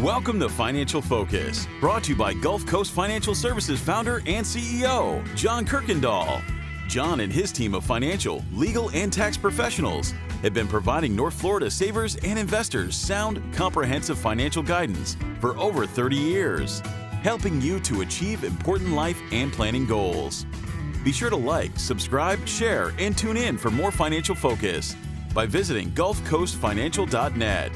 Welcome to Financial Focus, brought to you by GulfCoast Financial Services founder and CEO, John Kuykendall. John and his team of financial, legal, and tax professionals have been providing North Florida savers and investors sound, comprehensive financial guidance for over 30 years, helping you to achieve important life and planning goals. Be sure to like, subscribe, share, and tune in for more Financial Focus by visiting GulfCoastFinancial.net.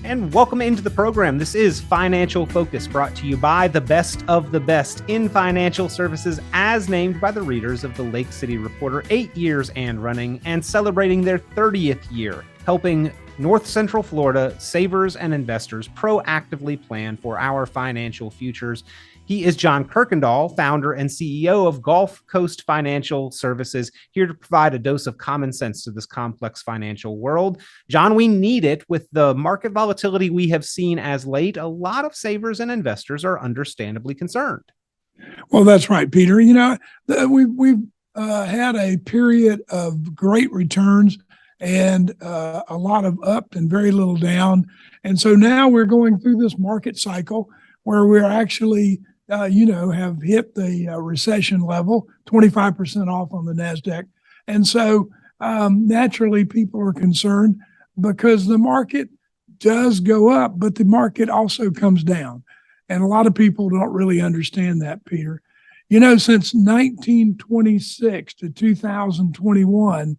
And welcome into the program. This is Financial Focus, brought to you by the best of the best in financial services, as named by the readers of the Lake City Reporter, 8 years and running, and celebrating their 30th year, helping North Central Florida savers and investors proactively plan for our financial futures. He is John Kuykendall, founder and CEO of GulfCoast Financial Services, here to provide a dose of common sense to this complex financial world. John, we need it. With the market volatility we have seen as late, a lot of savers and investors are understandably concerned. Well, that's right, Peter. You know, we've had a period of great returns and a lot of up and very little down. And so now we're going through this market cycle where we're actually have hit the recession level, 25% off on the NASDAQ. And so naturally people are concerned because the market does go up, but the market also comes down. And a lot of people don't really understand that, Peter. You know, since 1926 to 2021,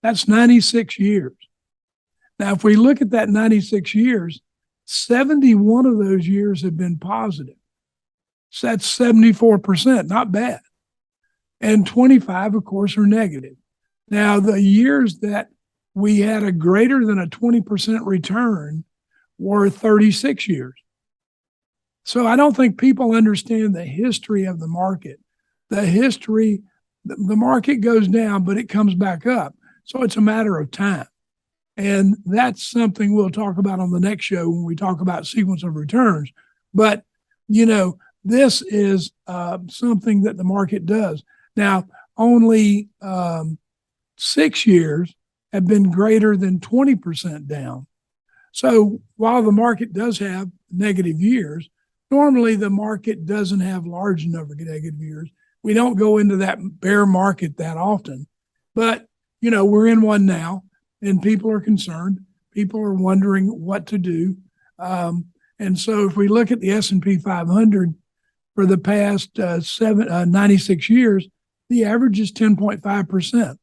that's 96 years. Now, if we look at that 96 years, 71 of those years have been positive. So that's 74%, not bad. And 25, of course, are negative. Now, the years that we had a greater than a 20% return were 36 years. So I don't think people understand the history of the market. The market goes down, but it comes back up. So it's a matter of time. And that's something we'll talk about on the next show when we talk about sequence of returns. But, you know, this is something that the market does. Now, only 6 years have been greater than 20% down. So while the market does have negative years, normally the market doesn't have large number of negative years. We don't go into that bear market that often. But, you know, we're in one now, and people are concerned. People are wondering what to do. And so if we look at the S&P 500, for the past 96 years, the average is 10.5%.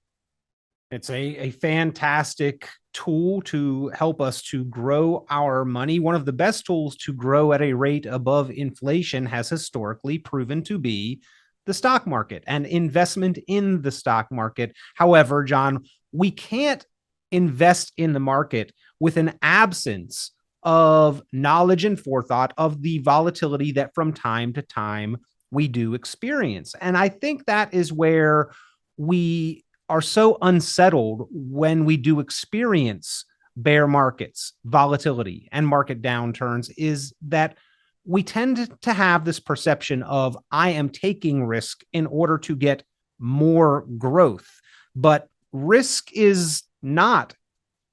It's a fantastic tool to help us to grow our money. One of the best tools to grow at a rate above inflation has historically proven to be the stock market and investment in the stock market. However, John, we can't invest in the market with an absence of knowledge and forethought of the volatility that from time to time we do experience. And I think that is where we are so unsettled when we do experience bear markets, volatility, and market downturns, is that we tend to have this perception of, I am taking risk in order to get more growth. But risk is not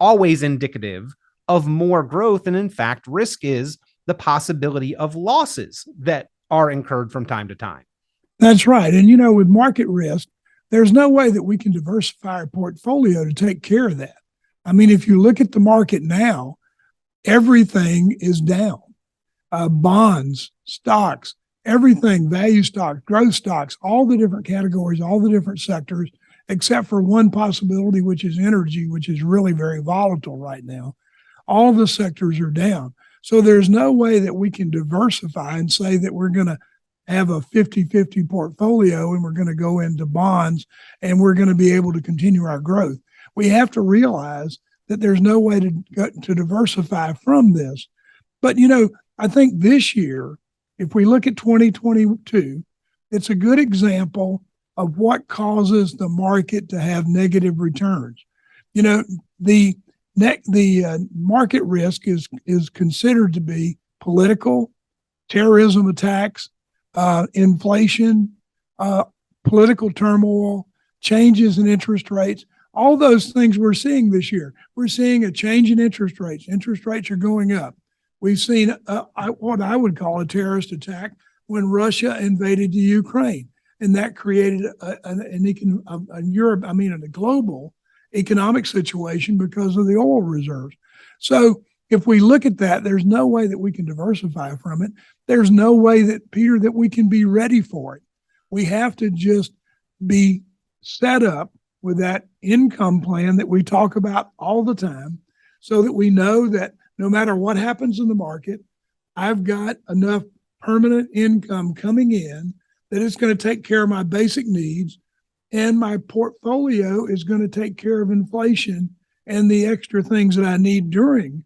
always indicative of more growth. And in fact, risk is the possibility of losses that are incurred from time to time. That's right. And, you know, with market risk, there's no way that we can diversify our portfolio to take care of that. I mean, if you look at the market now, everything is down. Bonds, stocks, everything, value stocks, growth stocks, all the different categories, all the different sectors, except for one possibility, which is energy, which is really very volatile right now. All the sectors are down. So there's no way that we can diversify and say that we're going to have a 50-50 portfolio and we're going to go into bonds and we're going to be able to continue our growth. We have to realize that there's no way to diversify from this. But, you know, I think this year, if we look at 2022, it's a good example of what causes the market to have negative returns. You know, the market risk is considered to be political, terrorism attacks, inflation, political turmoil, changes in interest rates, all those things we're seeing this year. We're seeing a change in interest rates. Interest rates are going up. We've seen what I would call a terrorist attack when Russia invaded the Ukraine, and that created a global economic situation because of the oil reserves. So if we look at that, there's no way that we can diversify from it. There's no way that, Peter, that we can be ready for it. We have to just be set up with that income plan that we talk about all the time, so that we know that no matter what happens in the market, I've got enough permanent income coming in that it's going to take care of my basic needs, and my portfolio is going to take care of inflation and the extra things that I need during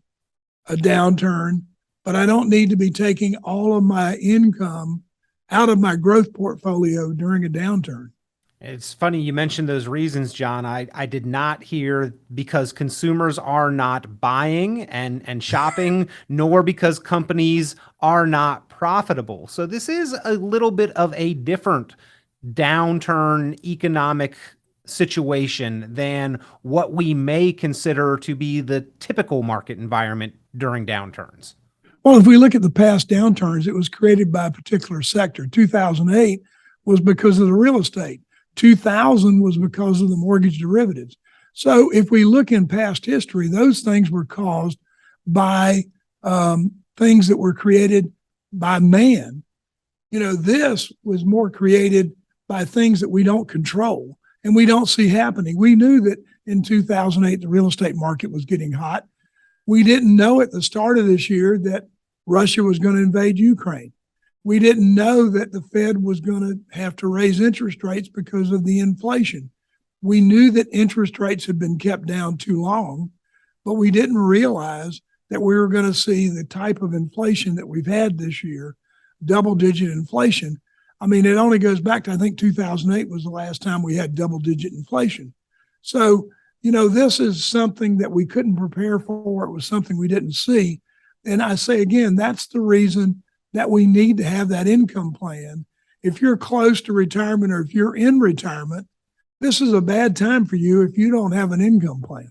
a downturn. But I don't need to be taking all of my income out of my growth portfolio during a downturn. It's funny you mentioned those reasons, John. I did not hear because consumers are not buying and shopping, nor because companies are not profitable. So this is a little bit of a different downturn economic situation than what we may consider to be the typical market environment during downturns. Well, if we look at the past downturns, it was created by a particular sector. 2008 was because of the real estate. 2000 was because of the mortgage derivatives. So if we look in past history, those things were caused by things that were created by man. This was more created by things that we don't control and we don't see happening. We knew that in 2008, the real estate market was getting hot. We didn't know at the start of this year that Russia was going to invade Ukraine. We didn't know that the Fed was going to have to raise interest rates because of the inflation. We knew that interest rates had been kept down too long, but we didn't realize that we were going to see the type of inflation that we've had this year, double-digit inflation. I mean, it only goes back to, I think, 2008 was the last time we had double-digit inflation. So, this is something that we couldn't prepare for. It was something we didn't see. And I say again, that's the reason that we need to have that income plan. If you're close to retirement or if you're in retirement, this is a bad time for you if you don't have an income plan.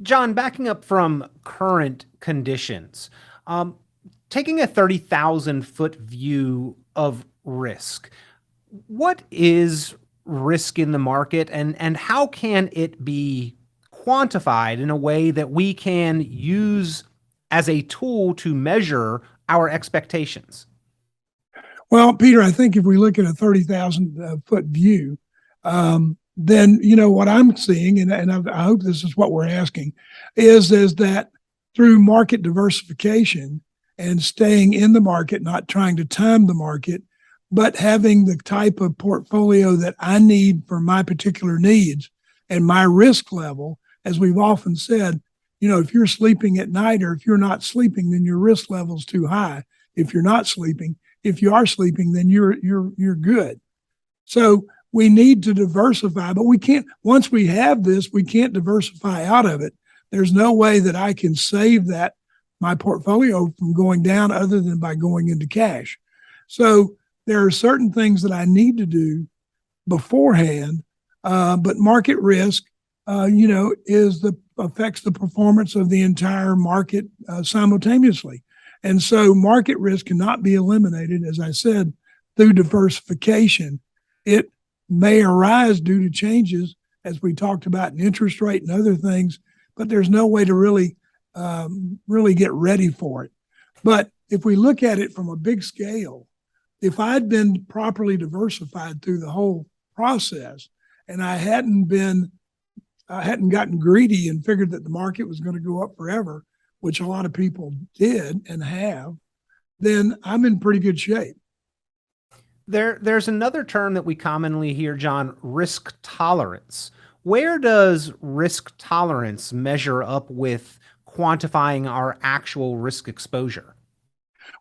John, backing up from current conditions, taking a 30,000-foot view of risk, what is risk in the market, and how can it be quantified in a way that we can use as a tool to measure our expectations? Well, Peter, I think if we look at a 30,000 foot view, then what I'm seeing, and I hope this is what we're asking, is that through market diversification and staying in the market, not trying to time the market, but having the type of portfolio that I need for my particular needs and my risk level, as we've often said, if you're sleeping at night or if you're not sleeping, then your risk level's too high. If you're not sleeping, if you are sleeping, then you're good. So we need to diversify, but we can't, once we have this, we can't diversify out of it. There's no way that I can save my portfolio from going down other than by going into cash. So there are certain things that I need to do beforehand, but market risk, affects the performance of the entire market simultaneously. And so market risk cannot be eliminated, as I said, through diversification. It may arise due to changes, as we talked about, in interest rate and other things, but there's no way to really get ready for it. But if we look at it from a big scale, if I'd been properly diversified through the whole process and I hadn't gotten greedy and figured that the market was going to go up forever, which a lot of people did and have, then I'm in pretty good shape. There's another term that we commonly hear, John, risk tolerance. Where does risk tolerance measure up with quantifying our actual risk exposure?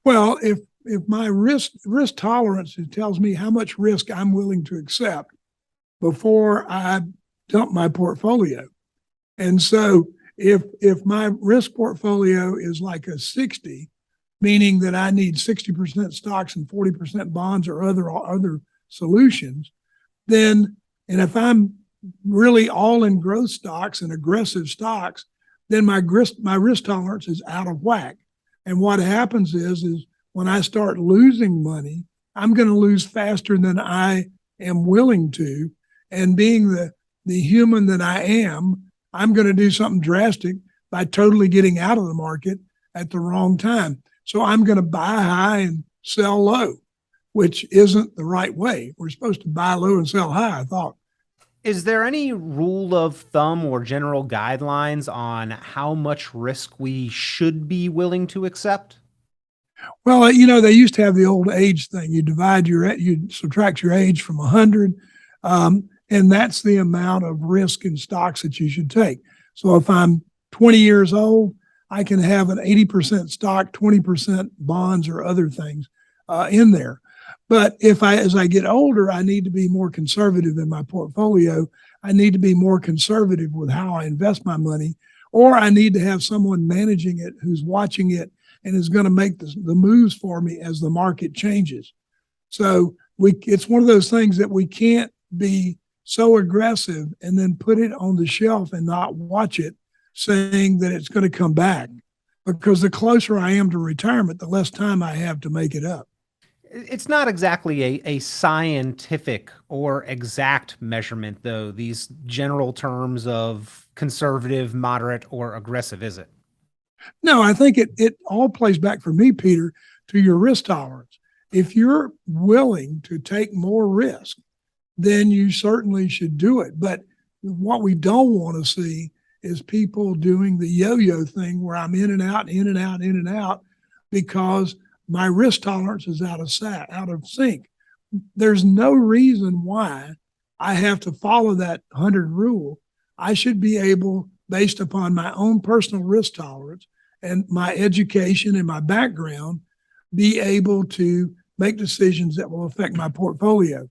Well, if my risk tolerance tells me how much risk I'm willing to accept before I dump my portfolio. And so if my risk portfolio is like a 60, meaning that I need 60% stocks and 40% bonds or other solutions, then, and if I'm really all in growth stocks and aggressive stocks, then my risk tolerance is out of whack. And what happens is when I start losing money, I'm going to lose faster than I am willing to. And being the human that I am, I'm going to do something drastic by totally getting out of the market at the wrong time. So I'm going to buy high and sell low, which isn't the right way. We're supposed to buy low and sell high, I thought. Is there any rule of thumb or general guidelines on how much risk we should be willing to accept? Well, they used to have the old age thing. You subtract your age from 100, and that's the amount of risk in stocks that you should take. So if I'm 20 years old, I can have an 80% stock, 20% bonds or other things in there. But as I get older, I need to be more conservative in my portfolio. I need to be more conservative with how I invest my money, or I need to have someone managing it who's watching it and is going to make the moves for me as the market changes. So it's one of those things that we can't be so aggressive and then put it on the shelf and not watch it, saying that it's going to come back. Because the closer I am to retirement, the less time I have to make it up. It's not exactly a scientific or exact measurement, though, these general terms of conservative, moderate, or aggressive, is it? No, I think it all plays back for me, Peter, to your risk tolerance. If you're willing to take more risk, then you certainly should do it. But what we don't want to see is people doing the yo-yo thing where I'm in and out, in and out, in and out, because my risk tolerance is out of sync. There's no reason why I have to follow that 100 rule. I should be able, based upon my own personal risk tolerance and my education and my background, be able to make decisions that will affect my portfolio.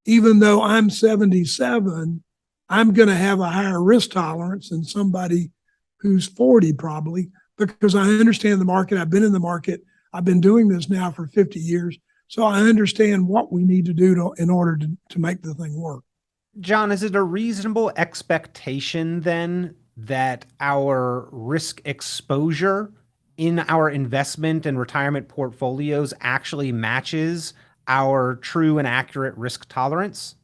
Even though I'm 77, I'm going to have a higher risk tolerance than somebody who's 40 probably, because I understand the market. I've been in the market. I've been doing this now for 50 years. So I understand what we need to do in order to make the thing work. John, is it a reasonable expectation then that our risk exposure in our investment and retirement portfolios actually matches our true and accurate risk tolerance?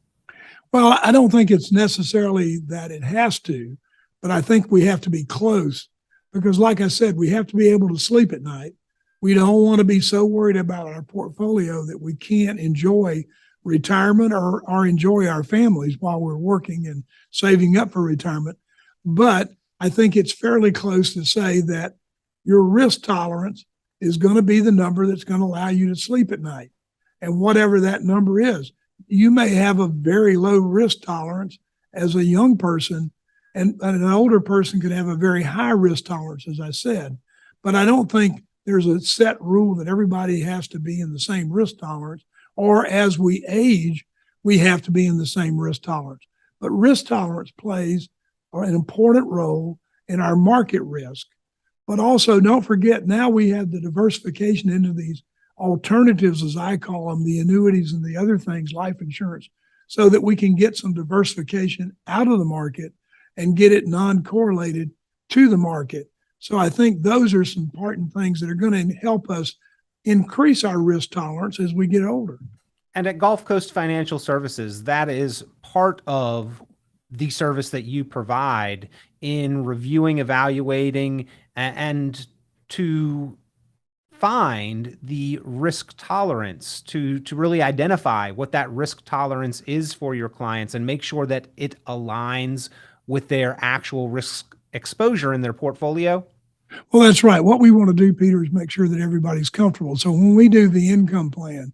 Well, I don't think it's necessarily that it has to, but I think we have to be close because, like I said, we have to be able to sleep at night. We don't want to be so worried about our portfolio that we can't enjoy retirement or enjoy our families while we're working and saving up for retirement. But I think it's fairly close to say that your risk tolerance is going to be the number that's going to allow you to sleep at night. And whatever that number is, you may have a very low risk tolerance as a young person, and an older person could have a very high risk tolerance, as I said. But I don't think there's a set rule that everybody has to be in the same risk tolerance, or as we age, we have to be in the same risk tolerance. But risk tolerance plays an important role in our market risk. But also, don't forget, now we have the diversification into these alternatives, as I call them, the annuities and the other things, life insurance, so that we can get some diversification out of the market and get it non-correlated to the market. So I think those are some important things that are going to help us increase our risk tolerance as we get older. And at GulfCoast Financial Services, that is part of the service that you provide in reviewing, evaluating, and to find the risk tolerance, to really identify what that risk tolerance is for your clients and make sure that it aligns with their actual risk exposure in their portfolio? Well, that's right. What we want to do, Peter, is make sure that everybody's comfortable. So when we do the income plan,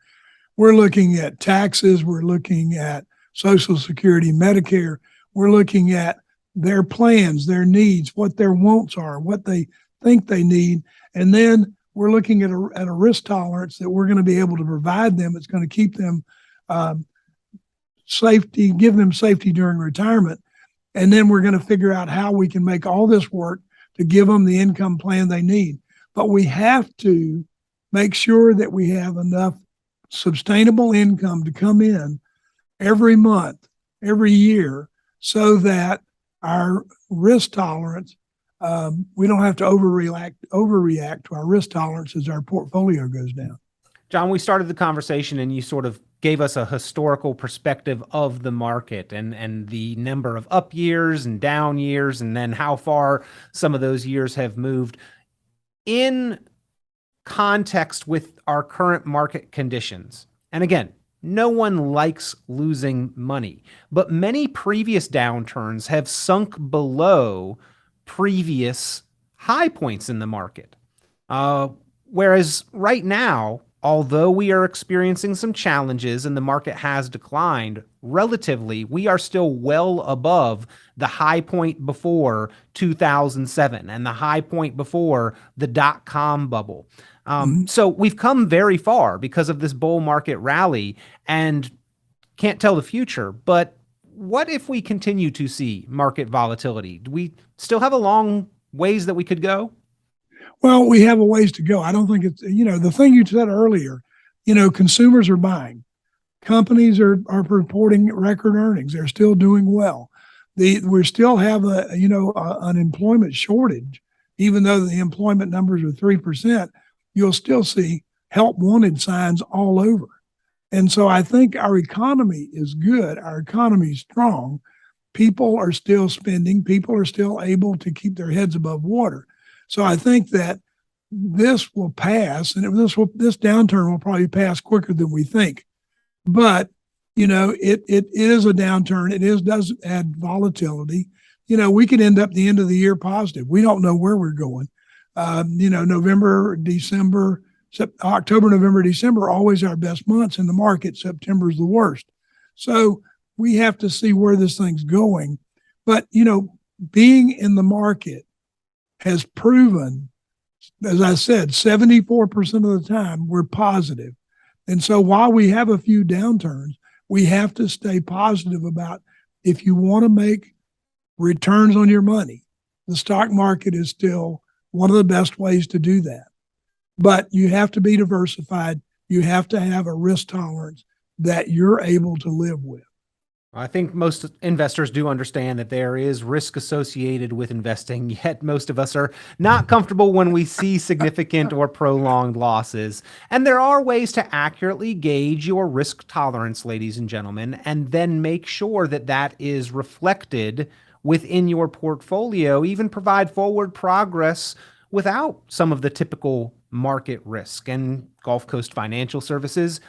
we're looking at taxes, we're looking at Social Security, Medicare, we're looking at their plans, their needs, what their wants are, what they think they need, and then we're looking at a risk tolerance that we're going to be able to provide them. It's going to keep them safety, give them safety during retirement. And then we're going to figure out how we can make all this work to give them the income plan they need. But we have to make sure that we have enough sustainable income to come in every month, every year, so that our risk tolerance we don't have to overreact to our risk tolerance as our portfolio goes down. John, we started the conversation and you sort of gave us a historical perspective of the market and the number of up years and down years, and then how far some of those years have moved. In context with our current market conditions, and again, no one likes losing money, but many previous downturns have sunk below previous high points in the market. Whereas right now, although we are experiencing some challenges and the market has declined relatively, we are still well above the high point before 2007 and the high point before the dot-com bubble. So we've come very far because of this bull market rally, and can't tell the future. But what if we continue to see market volatility? Do we still have a long ways that we could go? Well, we have a ways to go. I don't think it's, the thing you said earlier, consumers are buying. Companies are reporting record earnings. They're still doing well. We still have an employment shortage. Even though the employment numbers are 3%, you'll still see help wanted signs all over. And so I think our economy is good. Our economy is strong. People are still spending. People are still able to keep their heads above water. So I think that this will pass, and this downturn will probably pass quicker than we think. But it is a downturn. It does add volatility. We could end up the end of the year positive. We don't know where we're going. November, December, October, November, December are always our best months in the market. September is the worst. So we have to see where this thing's going. But being in the market has proven, as I said, 74% of the time we're positive. And so while we have a few downturns, we have to stay positive about, if you want to make returns on your money, the stock market is still one of the best ways to do that. But you have to be diversified. You have to have a risk tolerance that you're able to live with. I think most investors do understand that there is risk associated with investing, yet most of us are not comfortable when we see significant or prolonged losses. And there are ways to accurately gauge your risk tolerance, ladies and gentlemen, and then make sure that that is reflected within your portfolio, even provide forward progress without some of the typical market risk. And GulfCoast Financial Services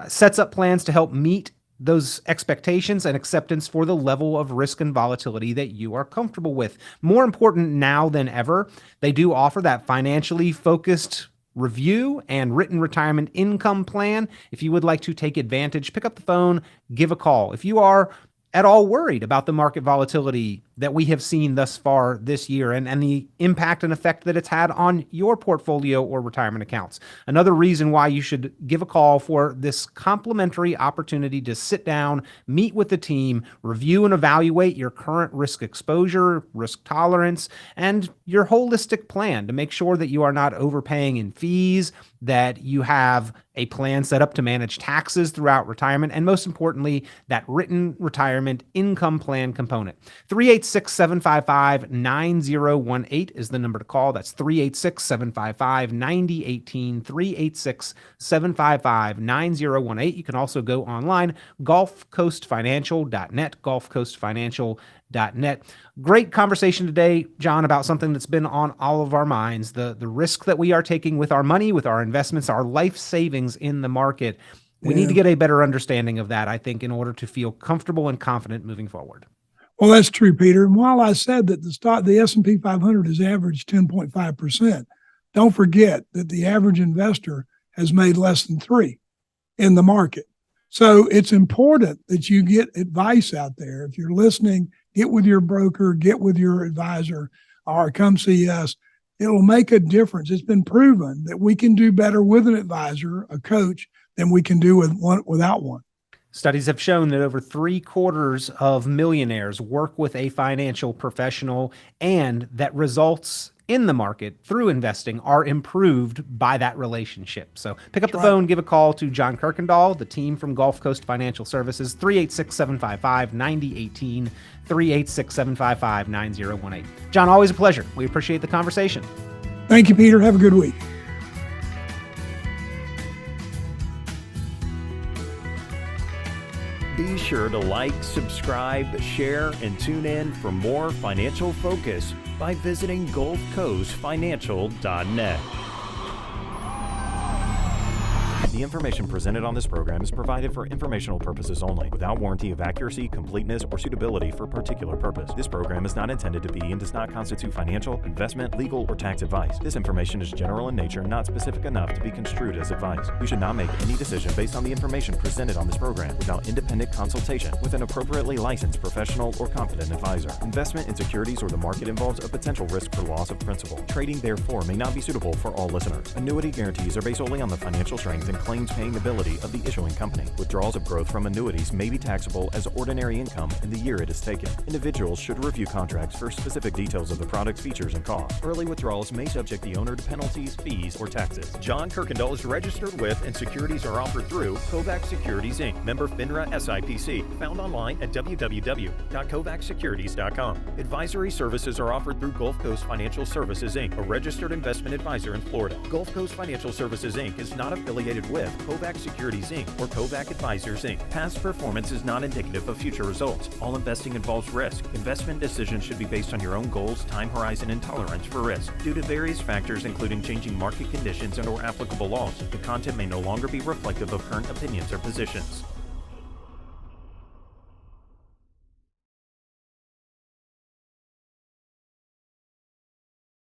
sets up plans to help meet those expectations and acceptance for the level of risk and volatility that you are comfortable with. More important now than ever, they do offer that financially focused review and written retirement income plan. If you would like to take advantage, pick up the phone, give a call. If you are at all worried about the market volatility that we have seen thus far this year and the impact and effect that it's had on your portfolio or retirement accounts. Another reason why you should give a call for this complimentary opportunity to sit down, meet with the team, review and evaluate your current risk exposure, risk tolerance, and your holistic plan to make sure that you are not overpaying in fees, that you have a plan set up to manage taxes throughout retirement, and most importantly, that written retirement income plan component. 386-755-9018 is the number to call. That's 386-755-9018, 386-755-9018. You can also go online, GulfCoastFinancial.net, GulfCoastFinancial.net. Great conversation today, John, about something that's been on all of our minds, the risk that we are taking with our money, with our investments, our life savings in the market. We need to get a better understanding of that, I think, in order to feel comfortable and confident moving forward. Well, that's true, Peter. And while I said that the S&P 500 has averaged 10.5%, don't forget that the average investor has made less than 3% in the market. So it's important that you get advice out there. If you're listening, get with your broker, get with your advisor, or come see us. It'll make a difference. It's been proven that we can do better with an advisor, a coach, than we can do without one. Studies have shown that over 3/4 of millionaires work with a financial professional, and that results in the market through investing are improved by that relationship. So pick up the phone, give a call to John Kuykendall, the team from GulfCoast Financial Services, 386-755-9018, 386-755-9018. John, always a pleasure. We appreciate the conversation. Thank you, Peter. Have a good week. Be sure to like, subscribe, share, and tune in for more financial focus by visiting GulfCoastFinancial.net. The information presented on this program is provided for informational purposes only, without warranty of accuracy, completeness, or suitability for a particular purpose. This program is not intended to be and does not constitute financial, investment, legal, or tax advice. This information is general in nature and not specific enough to be construed as advice. You should not make any decision based on the information presented on this program without independent consultation with an appropriately licensed professional or competent advisor. Investment in securities or the market involves a potential risk for loss of principal. Trading, therefore, may not be suitable for all listeners. Annuity guarantees are based solely on the financial strength and claims-paying ability of the issuing company. Withdrawals of growth from annuities may be taxable as ordinary income in the year it is taken. Individuals should review contracts for specific details of the product's features and costs. Early withdrawals may subject the owner to penalties, fees, or taxes. John Kuykendall is registered with and securities are offered through Kovac Securities, Inc., member FINRA SIPC, found online at www.kovacsecurities.com. Advisory services are offered through GulfCoast Financial Services, Inc., a registered investment advisor in Florida. GulfCoast Financial Services, Inc. is not affiliated with Kovac Securities, Inc. or Kovac Advisors, Inc. Past performance is not indicative of future results. All investing involves risk. Investment decisions should be based on your own goals, time horizon, and tolerance for risk. Due to various factors, including changing market conditions and/or applicable laws, the content may no longer be reflective of current opinions or positions.